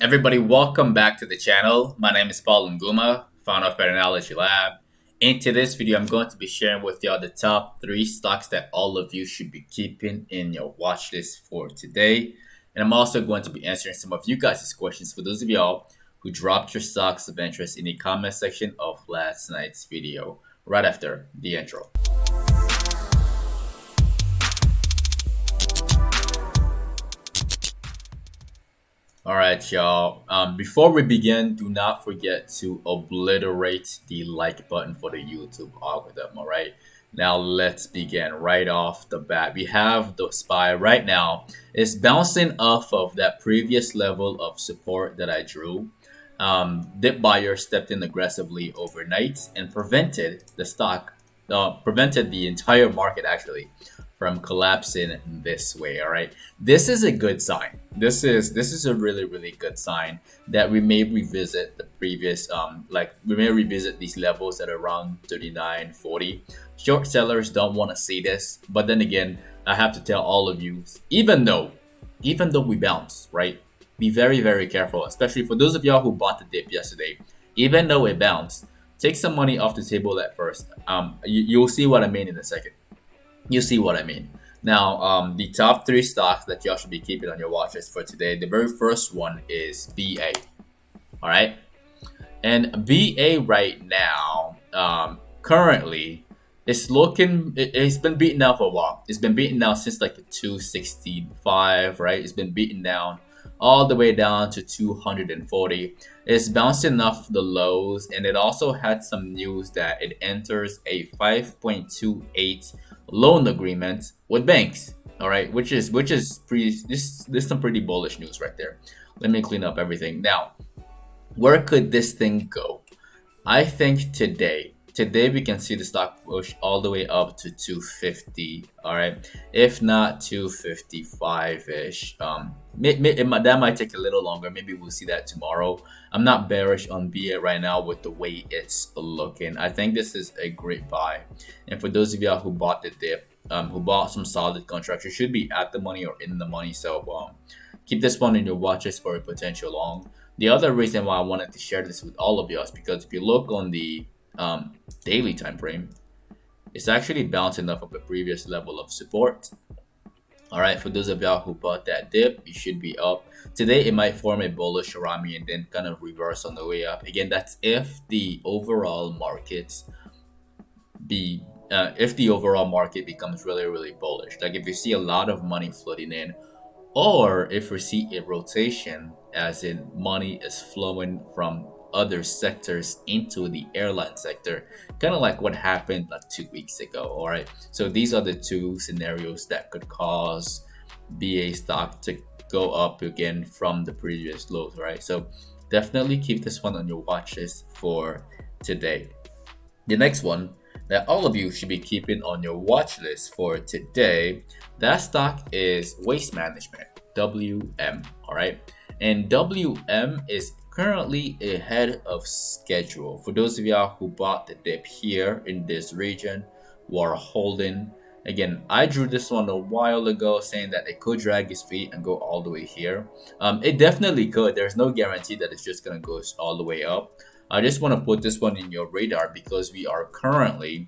Everybody, welcome back to the channel. My name is Paul Nguma, founder of PATTERNOLOGY LAB. In today's video, I'm going to be sharing with y'all the top 3 stocks that all of you should be keeping in your watch list for today. And I'm also going to be answering some of you guys' questions for those of y'all who dropped your stocks of interest in the comment section of last night's video, right after the intro. Alright, y'all. Before we begin, do not forget to obliterate the like button for the YouTube algorithm. Alright, now let's begin right off the bat. We have the SPY right now. It's bouncing off of that previous level of support that I drew. Dip buyer stepped in aggressively overnight and prevented the stock, prevented the entire market actually from collapsing this way. All right, this is a good sign. This is a really good sign that we may revisit the previous we may revisit these levels at around 39.40. Short sellers don't want to see this, but then again, I have to tell all of you, even though we bounce, right, be very careful, especially for those of y'all who bought the dip yesterday. Even though it bounced, take some money off the table at first. You'll see what I mean in a second. You see what I mean. Now, the top 3 stocks that y'all should be keeping on your watch list for today. The very first one is BA. All right, and BA right now, currently, it's looking. It's been beaten down for a while. It's been beaten down since like the 265, right? It's been beaten down all the way down to 240. It's bouncing off the lows, and it also had some news that it enters a 5.28 loan agreement with banks. All right, which is pretty. This some pretty bullish news right there. Let me clean up everything now. Where could this thing go? I think today we can see the stock push all the way up to 250. All right, if not 255-ish. That might take a little longer. Maybe we'll see that tomorrow. I'm not bearish on BA right now with the way it's looking. I think this is a great buy. And for those of y'all who bought the dip, who bought some solid contracts, you should be at the money or in the money. So keep this one in your watch list for a potential long. The other reason why I wanted to share this with all of you is because if you look on the daily time frame, it's actually bouncing off of a previous level of support. All right, for those of y'all who bought that dip, you should be up today. It might form a bullish around me and then kind of reverse on the way up. Again, that's if the overall markets if the overall market becomes really bullish. Like if you see a lot of money flooding in, or if we see a rotation, as in money is flowing from other sectors into the airline sector, kind of like what happened like 2 weeks ago. All right, so these are the 2 scenarios that could cause BA stock to go up again from the previous lows. Right, so definitely keep this one on your watch list for today. The next one that all of you should be keeping on your watch list for today, that stock is Waste Management, WM. All right, and WM is currently ahead of schedule. For those of y'all who bought the dip here in this region, who are holding, again, I drew this one a while ago saying that it could drag its feet and go all the way here. It definitely could. There's no guarantee that it's just gonna go all the way up. I just want to put this one in your radar because we are currently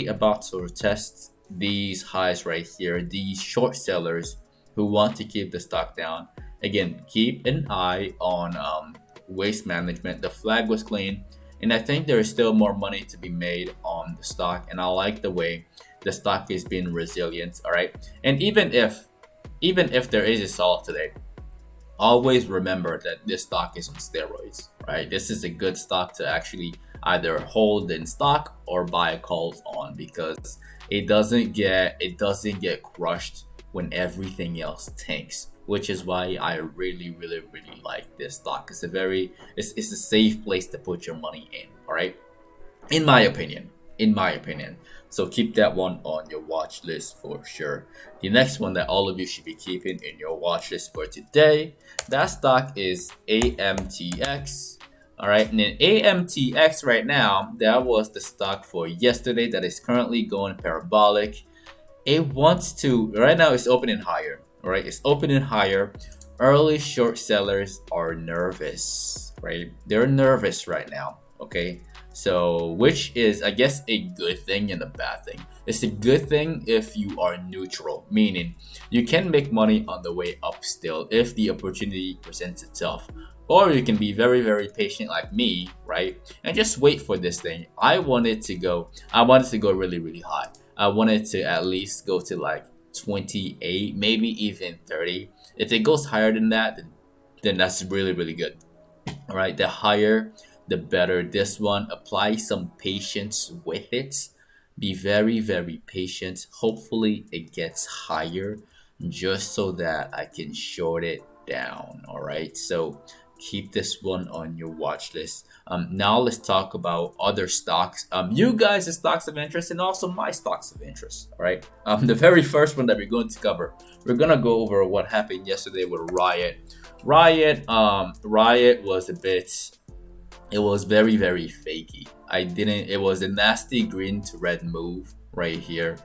about to test these highs right here. These short sellers who want to keep the stock down. Again, keep an eye on Waste Management. The flag was clean, and I think there is still more money to be made on the stock. And I like the way the stock is being resilient. All right, and even if there is a sell-off today, always remember that this stock is on steroids. Right, this is a good stock to actually either hold in stock or buy calls on, because it doesn't get crushed when everything else tanks, which is why I really like this stock. It's a safe place to put your money in. All right, in my opinion. So keep that one on your watch list for sure. The next one that all of you should be keeping in your watch list for today, that stock is AMTX. All right, and then AMTX right now, that was the stock for yesterday that is currently going parabolic. It wants to, right now it's opening higher. All right, it's opening higher. early short sellers are nervous, right? They're nervous right now, okay? So, which is, I guess, a good thing and a bad thing. It's a good thing if you are neutral, meaning you can make money on the way up still if the opportunity presents itself. Or you can be very, very patient like me, right? And just wait for this thing. I wanted to go really, really high. I wanted to at least go to like 28, maybe even 30. If it goes higher than that, then that's really, really good. All right, the higher, the better. This one, apply some patience with it. Be very, very patient. Hopefully, it gets higher just so that I can short it down. All right, so keep this one on your watch list. Now let's talk about other stocks. You guys' stocks of interest and also my stocks of interest. All right. The very first one that we're going to cover, we're gonna go over what happened yesterday with Riot. Riot was a bit. It was very, very fakey. It was a nasty green to red move right here.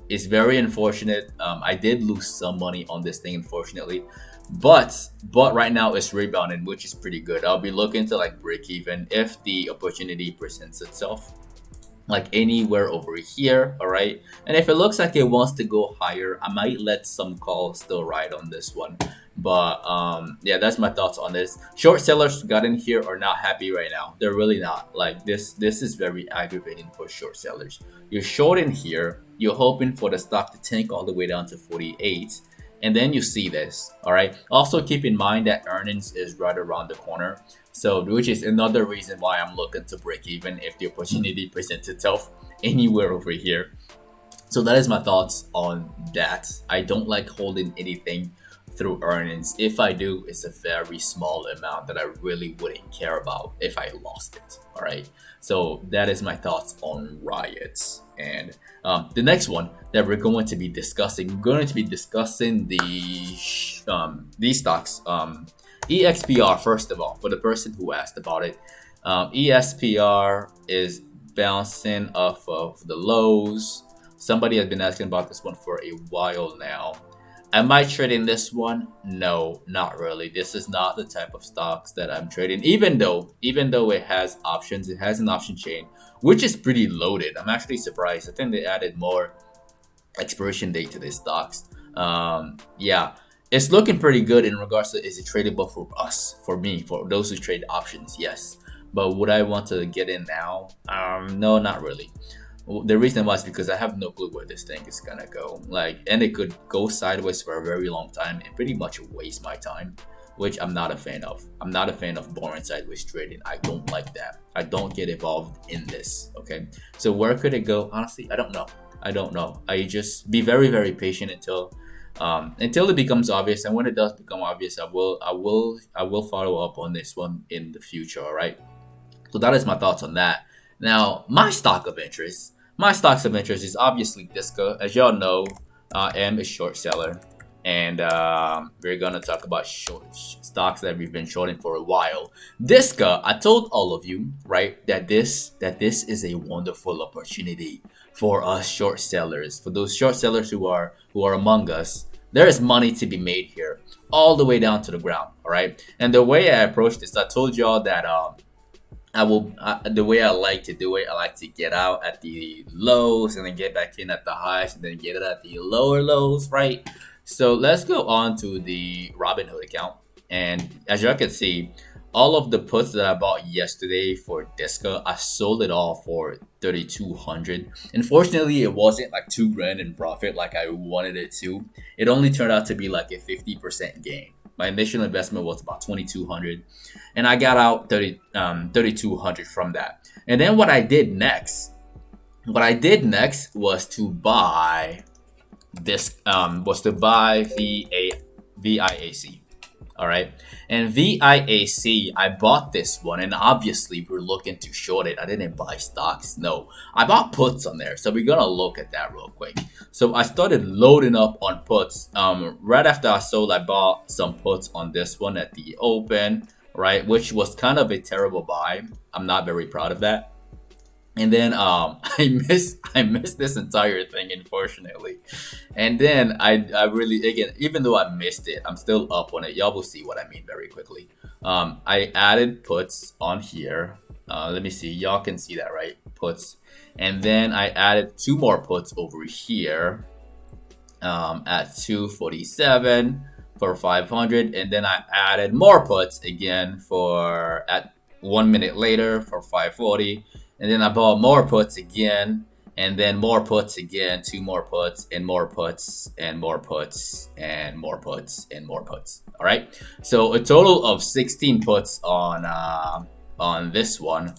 It's very unfortunate. I did lose some money on this thing, unfortunately. But right now it's rebounding, which is pretty good. I'll be looking to like break even if the opportunity presents itself, like anywhere over here. All right, and if it looks like it wants to go higher, I might let some calls still ride on this one. But yeah, that's my thoughts on this. Short sellers got in here are not happy right now. They're really not. Like this is very aggravating for short sellers. You're short in here, you're hoping for the stock to tank all the way down to 48, and then you see this. All right, also keep in mind that earnings is right around the corner, so which is another reason why I'm looking to break even if the opportunity presents itself anywhere over here. So that is my thoughts on that. I don't like holding anything through earnings. If I do, it's a very small amount that I really wouldn't care about if I lost it. All right, so that is my thoughts on riots. And the next one that we're going to be discussing, these stocks. EXPR, first of all, for the person who asked about it. ESPR is bouncing off of the lows. Somebody has been asking about this one for a while now. Am I trading this one? No, not really. This is not the type of stocks that I'm trading. Even though it has options, it has an option chain, which is pretty loaded. I'm actually surprised. I think they added more expiration date to these stocks. Yeah, it's looking pretty good in regards to, is it tradable for us, for me, for those who trade options? Yes, but would I want to get in now? No, not really. The reason why is because I have no clue where this thing is gonna go. Like, and it could go sideways for a very long time and pretty much waste my time, which I'm not a fan of. I'm not a fan of boring sideways trading. I don't like that. I don't get involved in this. Okay, so where could it go? Honestly, I don't know. I just be very, very patient until it becomes obvious. And when it does become obvious, I will follow up on this one in the future. All right. So that is my thoughts on that. Now, my stocks of interest is obviously DISCA. As y'all know, I am a short seller, and we're gonna talk about short stocks that we've been shorting for a while. DISCA, I told all of you, right, that this is a wonderful opportunity for us short sellers. For those short sellers who are among us, there is money to be made here, all the way down to the ground. All right, and the way I approach this, I told y'all that the way I like to do it, I like to get out at the lows and then get back in at the highs and then get it at the lower lows, right? So let's go on to the Robinhood account. And as y'all can see, all of the puts that I bought yesterday for DISCA, I sold it all for 3,200. Unfortunately, it wasn't like $2,000 in profit like I wanted it to. It only turned out to be like a 50% gain. My initial investment was about 2,200, and I got out 3,200 from that. And then what I did next was to buy this VIAC. All right, and VIAC, I bought this one, and obviously we're looking to short it. I didn't buy stocks, no, I bought puts on there. So we're gonna look at that real quick. So I started loading up on puts. Right after I sold, I bought some puts on this one at the open, right, which was kind of a terrible buy. I'm not very proud of that. and then I missed this entire thing, unfortunately. And then I really, again, even though I missed it, I'm still up on it. Y'all will see what I mean very quickly. I added puts on here. Let me see, y'all can see that, right? Puts. And then I added two more puts over here, at 247 for 500, and then I added more puts again for at 1 minute later for 540, and then I bought more puts again, and then more puts again, two more puts, and more puts, and more puts, and more puts, and more puts. All right, so a total of 16 puts on this one.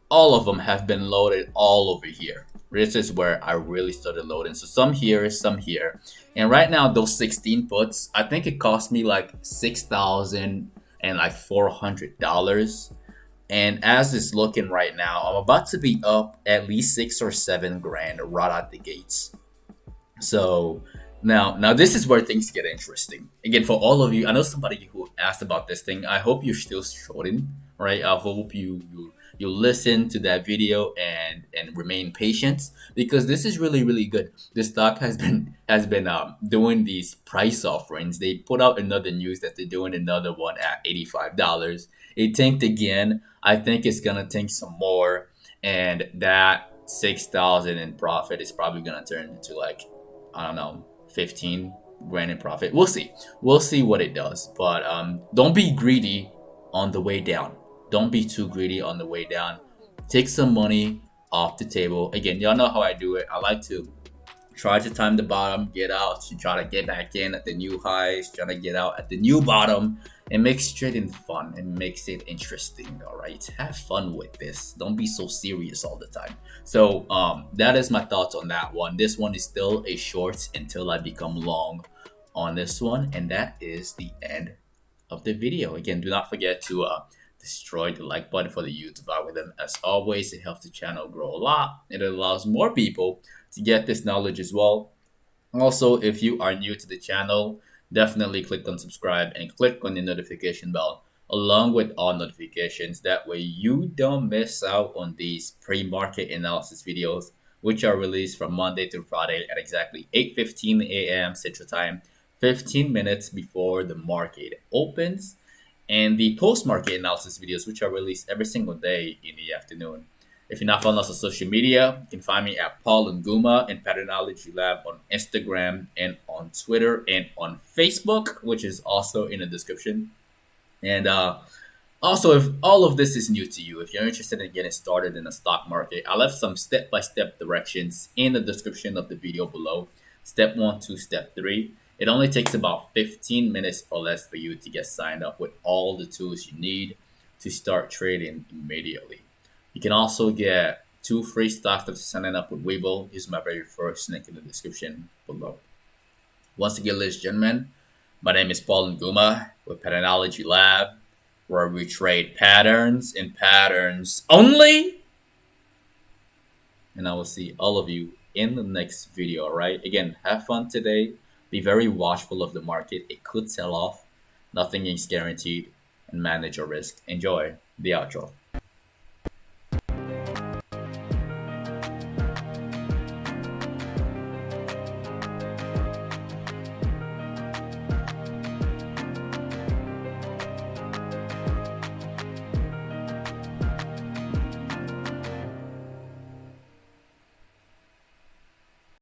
All of them have been loaded all over here. This is where I really started loading. So some here, some here. And right now, those 16 puts, I think it cost me like $6,400. And as it's looking right now, I'm about to be up at least 6 or 7 grand right out the gates. So now this is where things get interesting. Again, for all of you, I know somebody who asked about this thing. I hope you're still shorting, right? I hope you listen to that video and remain patient, because this is really good. The stock has been doing these price offerings. They put out another news that they're doing another one at $85. It tanked again. I think it's gonna tank some more, and that 6,000 in profit is probably gonna turn into like, I don't know, 15 grand in profit. We'll see. We'll see what it does. But don't be greedy on the way down. Don't be too greedy on the way down. Take some money off the table. Again, y'all know how I do it. I like to try to time the bottom, get out, to try to get back in at the new highs, try to get out at the new bottom. It makes trading fun. It makes it interesting. All right, have fun with this. Don't be so serious all the time. So that is my thoughts on that one. This one is still a short until I become long on this one, and that is the end of the video. Again, do not forget to destroy the like button for the YouTube algorithm. As always, it helps the channel grow a lot. It allows more people to get this knowledge as well. Also, if you are new to the channel, definitely click on subscribe and click on the notification bell along with all notifications. That way you don't miss out on these pre-market analysis videos, which are released from Monday through Friday at exactly 8:15 a.m. Central Time, 15 minutes before the market opens, and the post-market analysis videos, which are released every single day in the afternoon. If you're not following us on social media, you can find me at Paul Nguma and Patternology Lab on Instagram and on Twitter and on Facebook, which is also in the description. And also, if all of this is new to you, if you're interested in getting started in the stock market, I left some step-by-step directions in the description of the video below. Step 1 to step 3. It only takes about 15 minutes or less for you to get signed up with all the tools you need to start trading immediately. You can also get 2 free stocks after signing up with Webull. Use my very first link in the description below. Once again, ladies and gentlemen, my name is Paul Nguma with Patternology Lab, where we trade patterns and patterns only. And I will see all of you in the next video, all right? Again, have fun today. Be very watchful of the market. It could sell off. Nothing is guaranteed. And manage your risk. Enjoy the outro.